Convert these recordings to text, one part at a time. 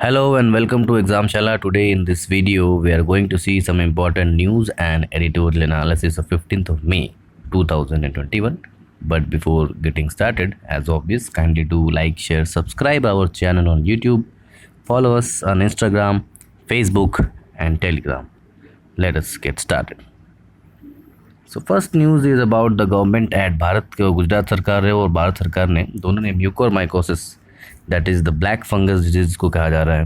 Hello and welcome to Examshala. Today in this video we are going to see some important news and editorial analysis of 15th of May 2021. But before getting started, as obvious, kindly do like, share, subscribe our channel on YouTube, follow us on Instagram, Facebook and Telegram. Let us get started. So first news is about the government at Bharat के गुजरात सरकार है और भारत सरकार ने दोनों ने mucormycosis that is the black fungus disease को कहा जा रहा है.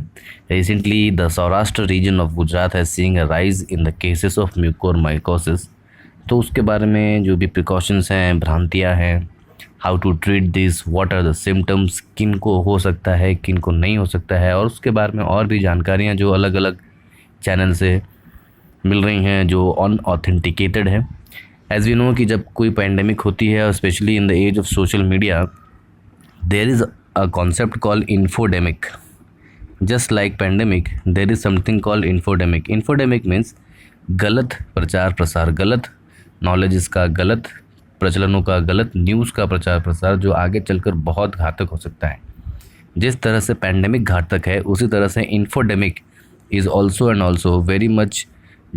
Recently the Saurashtra region of Gujarat has seeing a rise in the cases of mucormycosis. तो उसके बारे में जो भी प्रिकॉशंस हैं, भ्रांतियाँ हैं, how to treat this, what are the symptoms, किन को हो सकता है, किन को नहीं हो सकता है, और उसके बारे में और भी जानकारियाँ जो अलग अलग चैनल से मिल रही हैं जो अनऑथेंटिकेटेड है. एज वी नो कि जब कोई पैंडमिक होती है, specially in the age of social media, there is a concept called infodemic. Just like pandemic there is something called infodemic. Infodemic means गलत प्रचार प्रसार, गलत नॉलेज का, गलत प्रचलनों का, गलत न्यूज़ का प्रचार प्रसार जो आगे चलकर बहुत घातक हो सकता है. जिस तरह से पैंडमिक घातक है, उसी तरह से infodemic is also and also very much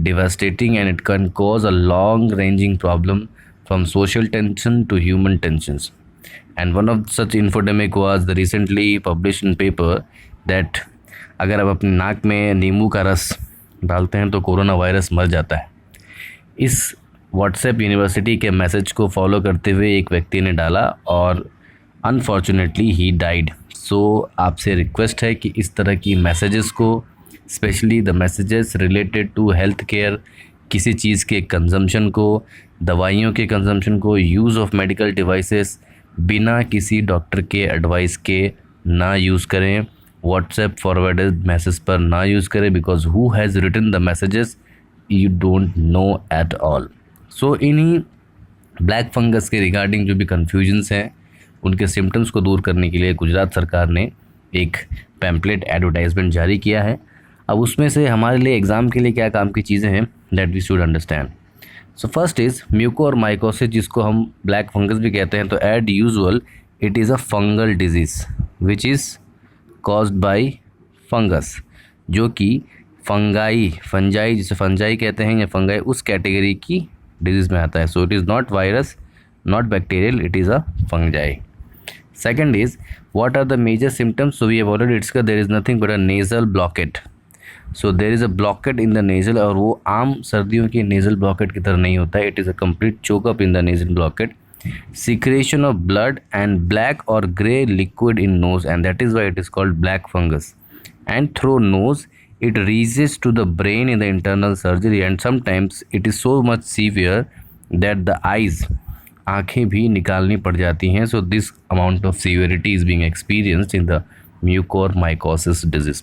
devastating, and it can cause a long ranging problem from social tension to human tensions. And one of such infodemic was the recently published in paper that अगर आप अपने नाक में नींबू का रस डालते हैं तो कोरोना वायरस मर जाता है. इस व्हाट्सएप यूनिवर्सिटी के मैसेज को फॉलो करते हुए एक व्यक्ति ने डाला और अनफॉर्चुनेटली ही डाइड. सो आपसे रिक्वेस्ट है कि इस तरह की मैसेजेस को, specially the messages related to health care, किसी चीज़ के कंजम्पशन को, दवाइयों के कंजम्पशन को, यूज़ ऑफ मेडिकल डिवाइसेस बिना किसी डॉक्टर के एडवाइस के ना यूज़ करें. व्हाट्सएप फॉरवर्डेड मैसेज पर ना यूज़ करें, because who has written the messages you don't know at all. So इन्हीं ब्लैक फंगस के रिगार्डिंग जो भी कन्फ्यूजन्स हैं, उनके सिम्टम्स को दूर करने के लिए गुजरात सरकार ने एक पैम्पलेट एडवर्टाइजमेंट जारी किया है. अब उसमें से हमारे लिए एग्ज़ाम के लिए क्या काम की चीज़ें हैं that we should understand. So first is mucormycosis, जिसको हम ब्लैक फंगस भी कहते हैं. तो as usual it is a fungal disease which is caused by fungus, जो कि फंजाई जिसे फंजाई कहते हैं या फंगाई, उस कैटेगरी की डिजीज़ में आता है. So it is not virus, not bacterial, it is a fungi. Second is, what are the major symptoms? So we have already discussed there is nothing but a nasal blockade. So there is a blockade in the nasal, और वो आम सर्दियों की nasal blockade की तरह नहीं होता है. It is a complete choke up in the nasal blockade. Secretion of blood and black or grey liquid in nose, and that is why it is called black fungus. And through nose, it reaches to the brain in the internal surgery, and sometimes it is so much severe that the eyes, आँखें भी निकालनी पड़ जाती हैं. So this amount of severity is being experienced in the mucormycosis disease.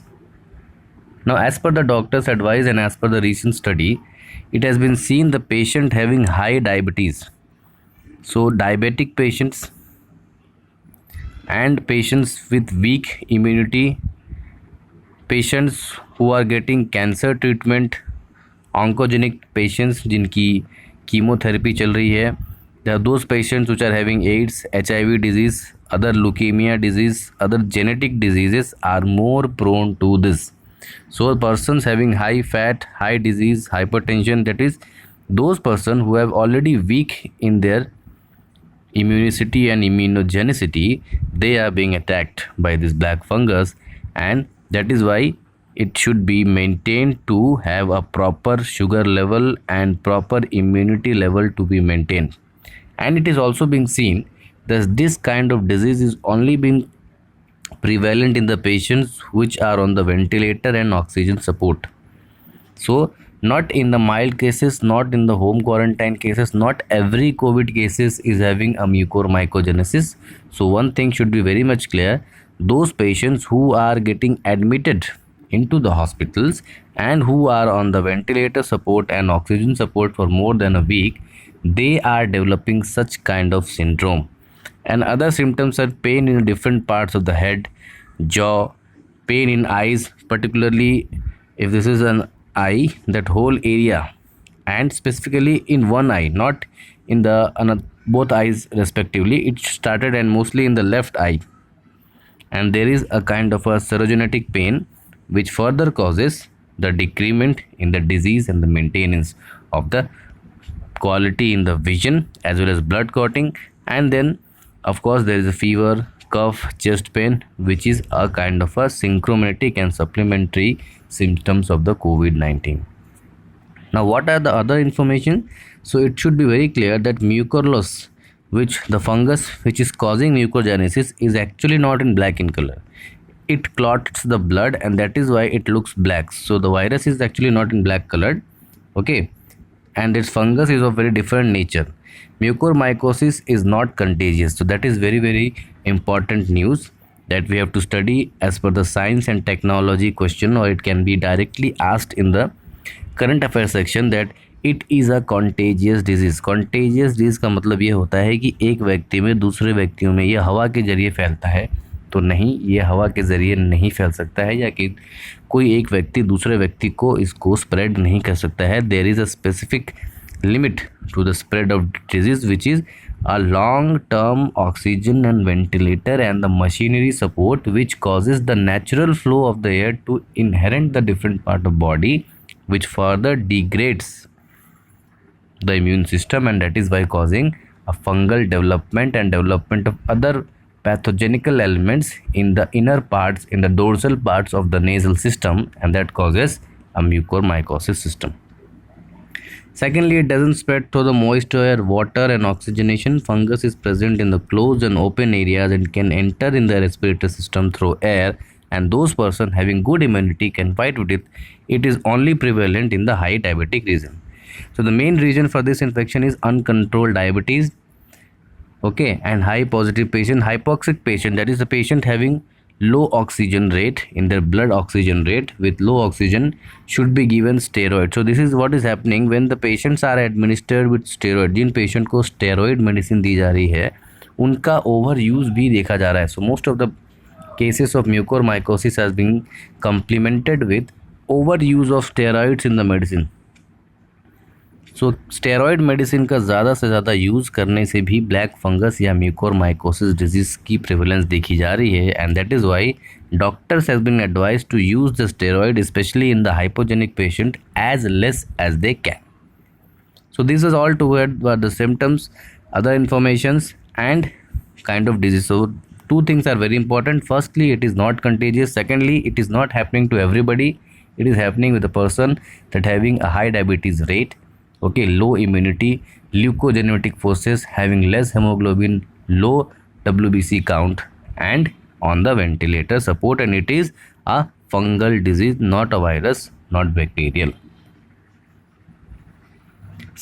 Now as per the doctors advice and as per the recent study, it has been seen the patient having high diabetes. So diabetic patients and patients with weak immunity, patients who are getting cancer treatment, oncogenic patients जिनकी chemotherapy चल रही है, there are those patients which are having AIDS, HIV disease, other leukemia disease, other genetic diseases are more prone to this. So persons having high fat, high disease, hypertension, that is those persons who have already weak in their immunity and immunogenicity, they are being attacked by this black fungus, and that is why it should be maintained to have a proper sugar level and proper immunity level to be maintained. And it is also being seen that this kind of disease is only being prevalent in the patients which are on the ventilator and oxygen support. So not in the mild cases, not in the home quarantine cases, not every COVID cases is having a mucormycogenesis. So one thing should be very much clear, those patients who are getting admitted into the hospitals and who are on the ventilator support and oxygen support for more than a week, they are developing such kind of syndrome. And other symptoms are pain in different parts of the head, jaw, pain in eyes, particularly if this is an eye, that whole area, and specifically in one eye, not in the both eyes respectively. It started and mostly in the left eye, and there is a kind of a serogenetic pain which further causes the decrement in the disease and the maintenance of the quality in the vision as well as blood clotting. And then of course there is a fever, cough, chest pain, which is a kind of a symptomatic and supplementary symptoms of the COVID-19. Now what are the other information? So it should be very clear that mucorlos, which the fungus which is causing mucorgenesis, is actually not in black in color. It clots the blood and that is why it looks black. So the virus is actually not in black colored, okay, and its fungus is of very different nature. Mucormycosis is not contagious. So that is very important news that we have to study as per the science and technology question, or it can be directly asked in the current affairs section that it is a contagious disease. Contagious disease का मतलब ये होता है कि एक व्यक्ति में दूसरे व्यक्तियों में ये हवा के जरिए फैलता है. तो नहीं, ये हवा के ज़रिए नहीं फैल सकता है, या कि कोई एक व्यक्ति दूसरे व्यक्ति को इसको स्प्रेड नहीं कर सकता है. There is a specific limit to the spread of disease which is a long-term oxygen and ventilator and the machinery support which causes the natural flow of the air to inherent the different part of body, which further degrades the immune system, and that is why causing a fungal development and development of other pathogenical elements in the inner parts, in the dorsal parts of the nasal system, and that causes a mucormycosis system. Secondly, it doesn't spread through the moist air, water and oxygenation. Fungus is present in the closed and open areas and can enter in the respiratory system through air, and those person having good immunity can fight with it. It is only prevalent in the high diabetic region. So the main reason for this infection is uncontrolled diabetes, okay, and high positive patient, hypoxic patient, that is the patient having low oxygen rate in their blood oxygen rate. With low oxygen should be given steroid. So this is what is happening when the patients are administered with steroid. जिन patient को steroid medicine दी जा रही है उनका over use भी देखा जा रहा है. So most of the cases of mucormycosis has been complemented with over use of steroids in the medicine. So steroid medicine का ज़्यादा से ज़्यादा यूज़ करने से भी ब्लैक फंगस या म्यूकोरमाइकोसिस डिजीज़ की प्रेवलेंस देखी जा रही है, and that is why doctors has been advise to use the steroid specially in the hypogenic patient as less as they can. So this is all toward the symptoms, other informations and kind of disease. So two things are very important. Firstly, it is not contagious. Secondly, it is not happening to everybody. It is happening with a person that having a high diabetes rate, okay, low immunity, leukogenetic forces, having less hemoglobin, low WBC count, and on the ventilator support, and it is a fungal disease, not a virus, not bacterial.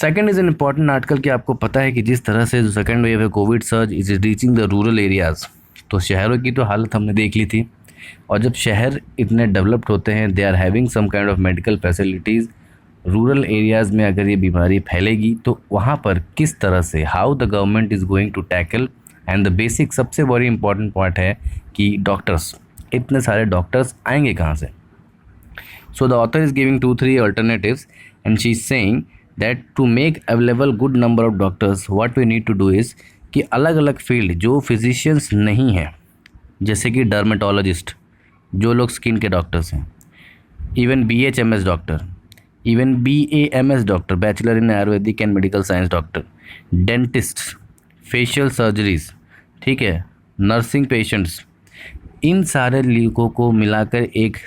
Second is an important article कि आपको पता है कि जिस तरह से जो second wave है Covid surge is reaching the rural areas. तो शहरों की तो हालत हमने देख ली थी, और जब शहर इतने डेवलप्ड होते हैं, they are having some kind of medical facilities. Rural areas में अगर ये बीमारी फैलेगी तो वहाँ पर किस तरह से, how the government is going to tackle. And the basic सबसे बड़ी इंपॉर्टेंट पॉइंट है कि डॉक्टर्स, इतने सारे डॉक्टर्स आएंगे कहाँ से. So the author is giving 2-3 alternatives and she is saying that to make available good number of doctors, what we need to do is कि अलग अलग फील्ड जो फिजिशियंस नहीं हैं, जैसे कि डर्मेटोलॉजिस्ट, जो लोग स्किन के डॉक्टर्स हैं, even BHMS doctor, even BAMS doctor, bachelor in Ayurvedic and medical science doctor, dentist, facial surgeries, ठीक है, नर्सिंग पेशेंट्स, इन सारे लोगों को मिलाकर एक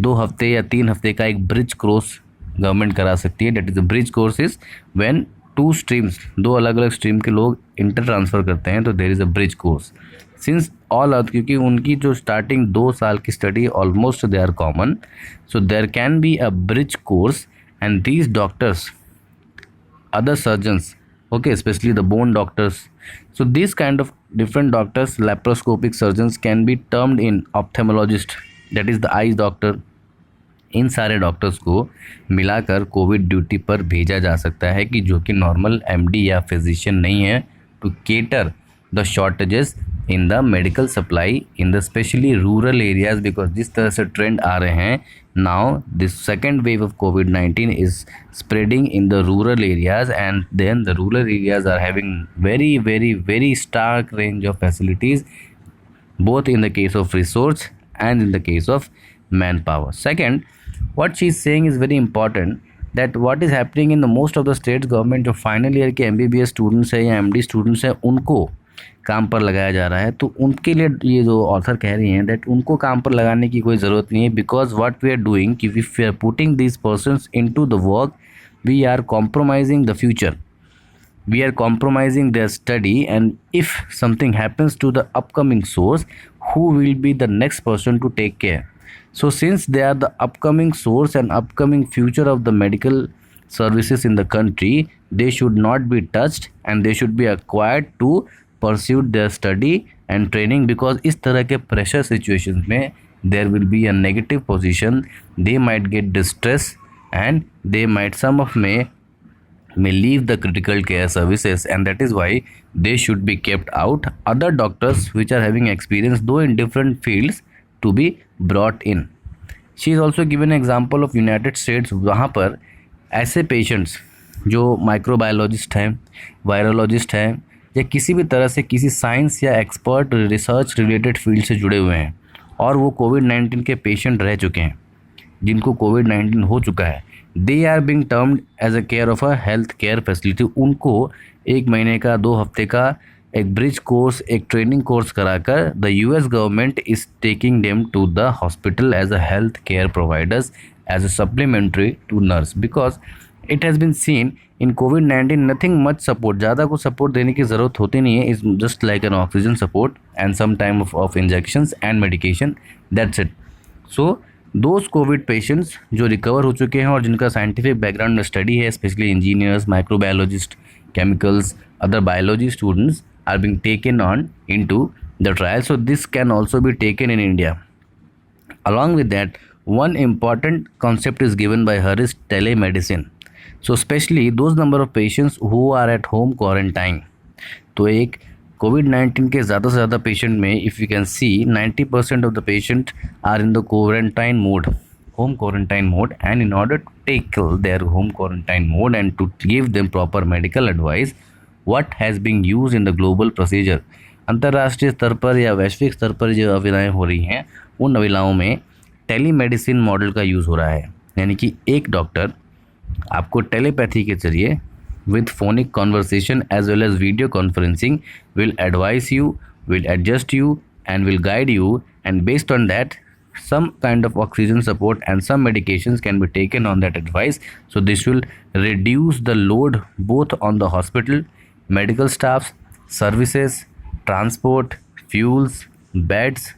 2 हफ्ते या 3 हफ्ते का एक ब्रिज कोर्स गवर्नमेंट करा सकती है. That is the bridge course is when 2 streams, 2 अलग अलग स्ट्रीम के लोग इंटर ट्रांसफ़र करते हैं, तो there is a bridge course since all earth, क्योंकि उनकी जो स्टार्टिंग 2 साल की study almost they are common. So there can be a bridge course and these doctors, other surgeons, okay, especially the bone doctors, so these kind of different doctors, laparoscopic surgeons can be termed in ophthalmologist, that is the eyes doctor. इन सारे doctors को मिलाकर Covid duty पर भेजा जा सकता है कि जो कि नॉर्मल MD या फिजिशियन नहीं है, to cater the shortages in the medical supply in the specially rural areas. Because जिस तरह से ट्रेंड आ रहे हैं now, this second wave of COVID-19 is spreading in the rural areas, and then the rural areas are having very very very stark range of facilities, both in the case of resource and in the case of manpower. Second, what she is saying is very important, that what is happening in the most of the states government, जो final year के MBBS students हैं या MD students हैं उनको काम पर लगाया जा रहा है, तो उनके लिए ये जो ऑथर कह रही हैं दैट उनको काम पर लगाने की कोई ज़रूरत नहीं है, because what we are doing कि if we are putting this persons into the work, we are compromising the future, we are compromising their study, and if something happens to the upcoming source, who will be the next person to take care? So since they are the upcoming source and upcoming future of the medical services in the country, they should not be touched and they should be acquired to pursue their study and training, because इस तरह के pressure situations में there will be a negative position, they might get distress and they might, some of may leave the critical care services, and that is why they should be kept out. Other doctors which are having experience though in different fields to be brought in. She is also given an example of United States, वहाँ पर ऐसे patients जो microbiologist हैं, virologist हैं, या किसी भी तरह से किसी साइंस या एक्सपर्ट रिसर्च रिलेटेड फील्ड से जुड़े हुए हैं और वो कोविड-19 के पेशेंट रह चुके हैं, जिनको कोविड-19 हो चुका है, they are being termed as a care of a health care facility. उनको 1 महीने का 2 हफ्ते का एक ब्रिज कोर्स, एक ट्रेनिंग कोर्स कराकर the US government is taking them to the hospital as a health care providers as a supplementary to nurse, because it has been seen in कोविड-19 nothing much support, ज़्यादा कुछ support देने की ज़रूरत होती नहीं है, is just like an oxygen support and some time of injections and medication, that's it. So those covid patients जो रिकवर हो चुके हैं और जिनका साइंटिफिक बैकग्राउंड में स्टडी है, specially engineers, microbiologist, chemicals, other biology students are being taken on into the trial. So this can also be taken in India. Along with that, one important concept is given by her is telemedicine. So especially those number of patients who are at home quarantine. तो एक कोविड-19 के ज़्यादा से ज़्यादा patient में if you can see 90% of the patient are in the quarantine mode, home quarantine mode, and in order to tackle their home quarantine mode and to give them proper medical advice, what has been used in the global procedure, अंतर्राष्ट्रीय स्तर पर या वैश्विक स्तर पर जो अविनाएँ हो रही हैं उन अविलाओं में टेलीमेडिसिन मॉडल का यूज़ हो रहा है. यानी कि एक डॉक्टर आपको टेलीपैथी के जरिए with phonic conversation as well as video conferencing will advise you, will adjust you and will guide you, and based on that some kind of oxygen support and some medications can be taken on that advice. So this will reduce the load both on the hospital, medical staffs, services, transport, fuels, beds,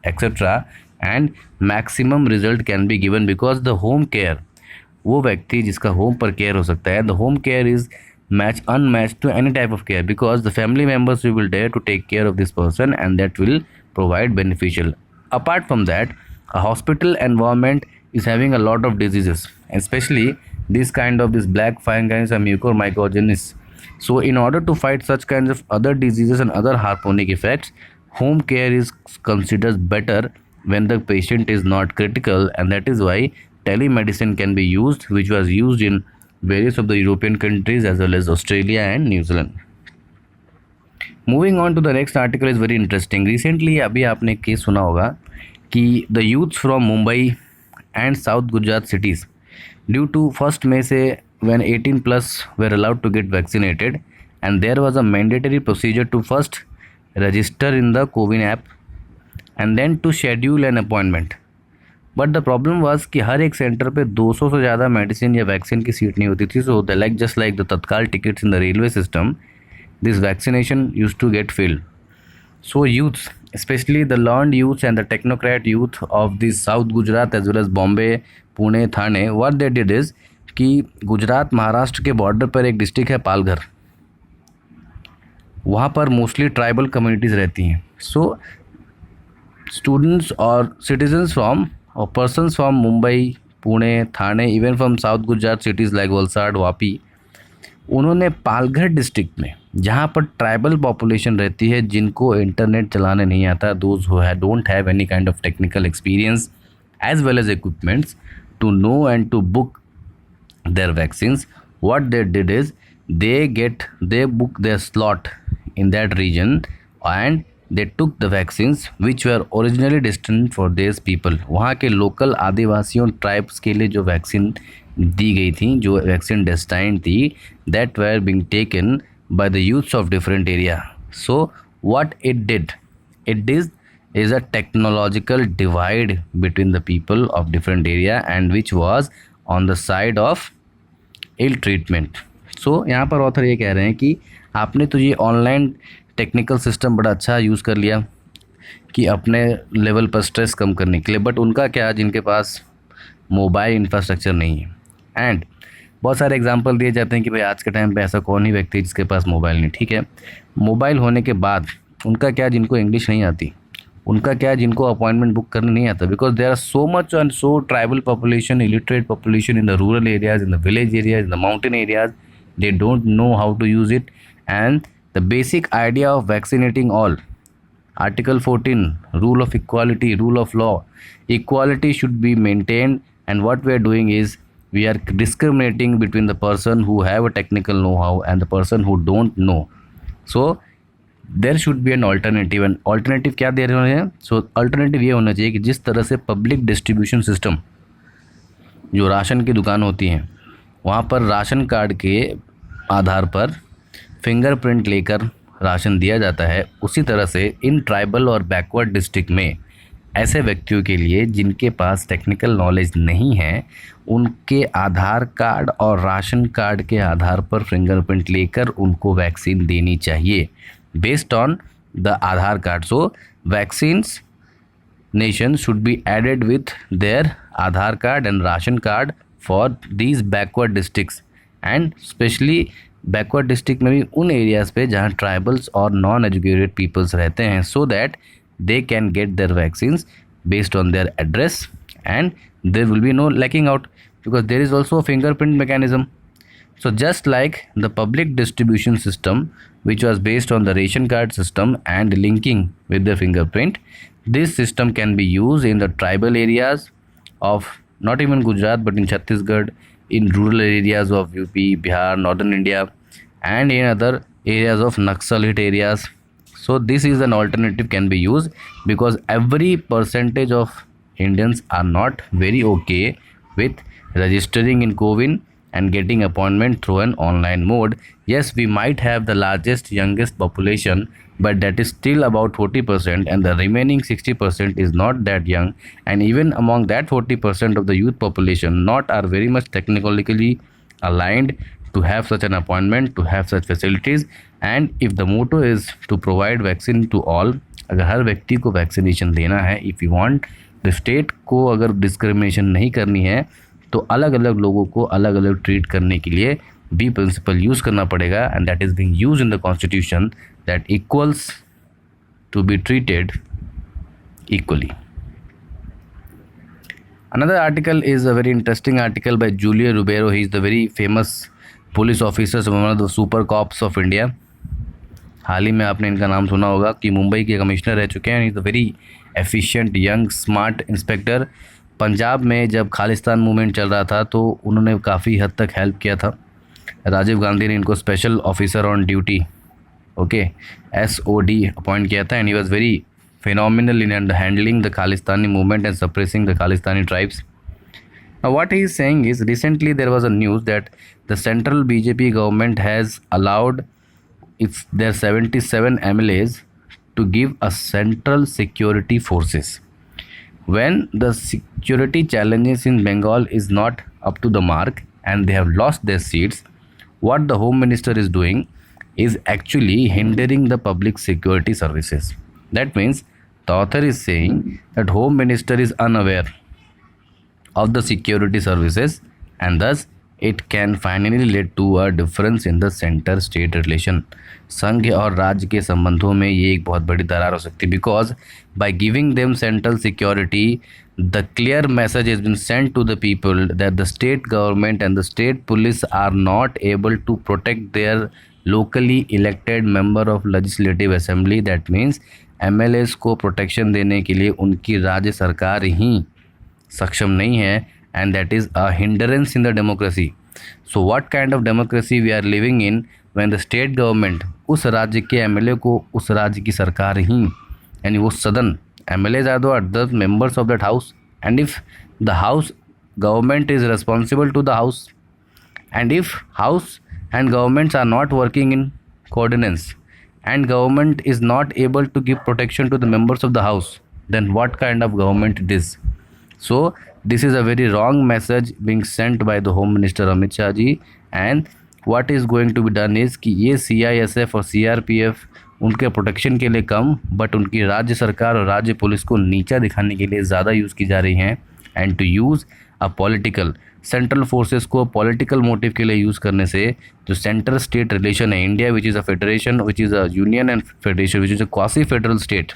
etc. and maximum result can be given because the home care, वो व्यक्ति जिसका home पर care हो सकता है, the home care is match unmatched to any type of care because the family members will dare to take care of this person and that will provide beneficial. Apart from that, a hospital environment is having a lot of diseases, especially this kind of this black fungus and mucormycogenes. So in order to fight such kinds of other diseases and other harmonic effects, home care is considered better when the patient is not critical, and that is why telemedicine can be used, which was used in various of the European countries as well as Australia and New Zealand. Moving on to the next article is very interesting. Recently अभी आपने case सुना होगा कि the youths from Mumbai and South Gujarat cities, due to 1st May से when 18 plus were allowed to get vaccinated, and there was a mandatory procedure to first register in the CoWIN app and then to schedule an appointment. But the problem was कि हर एक centre पे 200 से ज़्यादा medicine या vaccine की seat नहीं होती थी. So the like just like the tatkal tickets in the railway system, this vaccination use to get filled. So youths, specially the learned youths and the technocrat youth of this south Gujarat as well as Bombay, Pune, Thane, what they did is कि गुजरात महाराष्ट्र के border पर एक district है पालघर, वहाँ पर mostly tribal communities रहती हैं. So students और citizens from or persons from Mumbai, Pune, Thane, even from South Gujarat cities like Valsad, Vapi, उन्होंने पालघर डिस्ट्रिक्ट में जहाँ पर ट्राइबल पॉपुलेशन रहती है, जिनको इंटरनेट चलाने नहीं आता, those who don't have any kind of technical experience as well as equipments to know and to book their vaccines, what they did is they book their slot in that region and they took the vaccines which were originally destined for these people. वहाँ के local आदिवासियों tribes के लिए जो vaccine दी गई थी, जो vaccine destined थी, that were being taken by the youths of different area. So what it did, it is a technological divide between the people of different area and which was on the side of ill treatment। so यहाँ पर author ये कह रहे हैं कि आपने तो ये ऑनलाइन टेक्निकल सिस्टम बड़ा अच्छा यूज़ कर लिया कि अपने लेवल पर स्ट्रेस कम करने के लिए, बट उनका क्या, जिनके पास मोबाइल इंफ्रास्ट्रक्चर नहीं है। एंड बहुत सारे एग्जांपल दिए जाते हैं कि भाई आज के टाइम पे ऐसा कौन ही व्यक्ति जिसके पास मोबाइल नहीं, ठीक है। मोबाइल होने के बाद उनका क्या, जिनको इंग्लिश नहीं आती, उनका क्या, जिनको अपॉइंटमेंट बुक करने नहीं आता, because there are so much and so tribal population, illiterate population in the rural areas, in the village areas, in the mountain areas, they don't know how to use it। and the basic idea of vaccinating all, article 14, rule of equality, rule of law, equality should be maintained, and what we are doing is we are discriminating between the person who have a technical know-how and the person who don't know। so there should be an alternative। and alternative क्या दे रहे हैं, so alternative ये होना चाहिए कि जिस तरह से पब्लिक डिस्ट्रीब्यूशन सिस्टम, जो राशन की दुकान होती हैं वहाँ पर राशन कार्ड के आधार पर फिंगरप्रिंट लेकर राशन दिया जाता है, उसी तरह से इन ट्राइबल और बैकवर्ड डिस्ट्रिक्ट में ऐसे व्यक्तियों के लिए जिनके पास टेक्निकल नॉलेज नहीं है, उनके आधार कार्ड और राशन कार्ड के आधार पर फिंगरप्रिंट लेकर उनको वैक्सीन देनी चाहिए based on the Aadhaar card. So vaccines nation should be added with their Aadhaar card and ration card for these backward districts, and especially backward district में भी उन areas पे जहाँ tribals और non educated peoples रहते हैं, so that they can get their vaccines based on their address and there will be no lacking out, because there is also a fingerprint mechanism। so just like the public distribution system which was based on the ration card system and linking with the fingerprint, this system can be used in the tribal areas of not even Gujarat but in Chhattisgarh, in rural areas of UP, Bihar, northern India, and in other areas of Naxal hit areas। so this is an alternative can be used, because every percentage of Indians are not very okay with registering in CoWIN and getting appointment through an online mode। yes, we might have the largest youngest population, but that is still about 40%, and the remaining 60% is not that young, and even among that 40% of the youth population not are very much technologically aligned to have such an appointment, to have such facilities। and if the motto is to provide vaccine to all, अगर हर व्यक्ति को vaccination देना है, if you want the state को अगर discrimination नहीं करनी है, तो अलग अलग लोगों को अलग अलग ट्रीट करने के लिए भी प्रिंसिपल यूज़ करना पड़ेगा, and that is being used in the constitution, that equals to be treated equally। Another article is a very interesting article by Julio Ribeiro। he is the very famous police officer, one of the super cops of India। हाल ही में आपने इनका नाम सुना होगा कि मुंबई के commissioner रह चुके हैं। Is a very efficient young smart inspector. Punjab में जब खालिस्तान मूवमेंट चल रहा था तो उन्होंने काफ़ी हद तक हेल्प किया था। राजीव गांधी ने इनको special officer on duty SOD appoint किया था, and he was very phenomenal in handling the Khalistani movement and suppressing the Khalistani tribes। Now what he is saying is, recently there was a news that the central BJP government has allowed their 77 MLAs to give a central security forces when the security challenges in Bengal is not up to the mark and they have lost their seats. What the Home Minister is doing is actually hindering the public security services। That means the author is saying that Home Minister is unaware of the security services, and thus it can finally lead to a difference in the center state relation। संघ और राज्य के संबंधों में ये एक बहुत बड़ी दरार हो सकती है, because by giving them central security the clear message has been sent to the people that the state government and the state police are not able to protect their locally elected member of legislative assembly। that means MLAs को protection देने के लिए उनकी राज्य सरकार ही सक्षम नहीं है, and that is a hindrance in the democracy। so what kind of democracy we are living in when the state government उस राज्य के एमएलए को उस राज्य की सरकार ही यानी वो सदन, MLAs are the members of that house, and if the house government is responsible to the house, and if house and governments are not working in coordinates and government is not able to give protection to the members of the house, then what kind of government it is? So this is a very wrong message being sent by the home minister Amit Shah ji, and what is going to be done is कि ये CISF और CRPF उनके protection के लिए कम, but उनकी राज्य सरकार और राज्य पुलिस को नीचा दिखाने के लिए ज़्यादा यूज़ की जा रही हैं, and to use a political central forces को पॉलिटिकल मोटिव के लिए यूज़ करने से जो सेंट्रल स्टेट रिलेशन है, India which is a federation, which is a union and federation, which is a quasi federal state,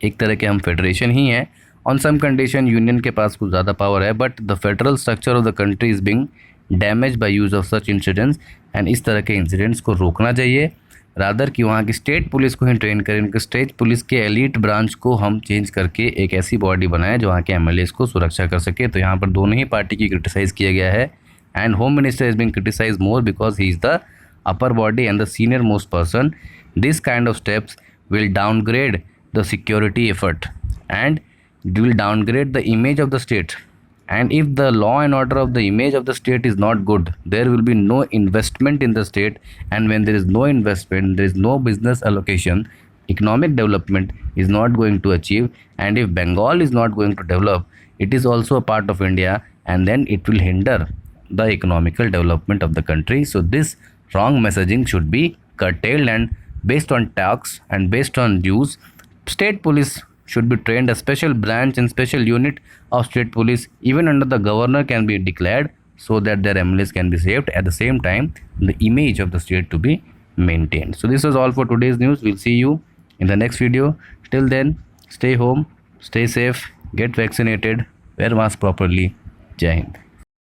एक तरह के हम फेडरेशन ही हैं, ऑन सम कंडीशन यूनियन के पास कुछ ज़्यादा पावर है, but the federal structure of the country is being damage bye use of such incidents, and इस तरह के इंसिडेंट्स को रोकना चाहिए, रादर कि वहाँ की स्टेट पुलिस को ही ट्रेन करें, उनके स्टेट पुलिस के एलीट ब्रांच को हम चेंज करके एक ऐसी बॉडी बनाएं जो वहाँ के एमएलएस को सुरक्षा कर सके। तो यहाँ पर दोनों ही पार्टी की क्रिटिसाइज़ किया गया है, and home minister is being criticise more because he is the upper body and the senior most person. This kind of steps will downgrade the security effort and will downgrade the image of the state, and if the law and order of the image of the state is not good, there will be no investment in the state, and when there is no investment, there is no business allocation, economic development is not going to achieve, and if Bengal is not going to develop, it is also a part of India, and then it will hinder the economical development of the country. So this wrong messaging should be curtailed, and based on tax and based on dues, state police should be trained, a special branch and special unit of state police even under the governor can be declared so that their MLAs can be saved, at the same time the image of the state to be maintained. So this was all for today's news. We'll see you in the next video. Till then, stay home, stay safe, get vaccinated, wear mask properly. Jai Hind.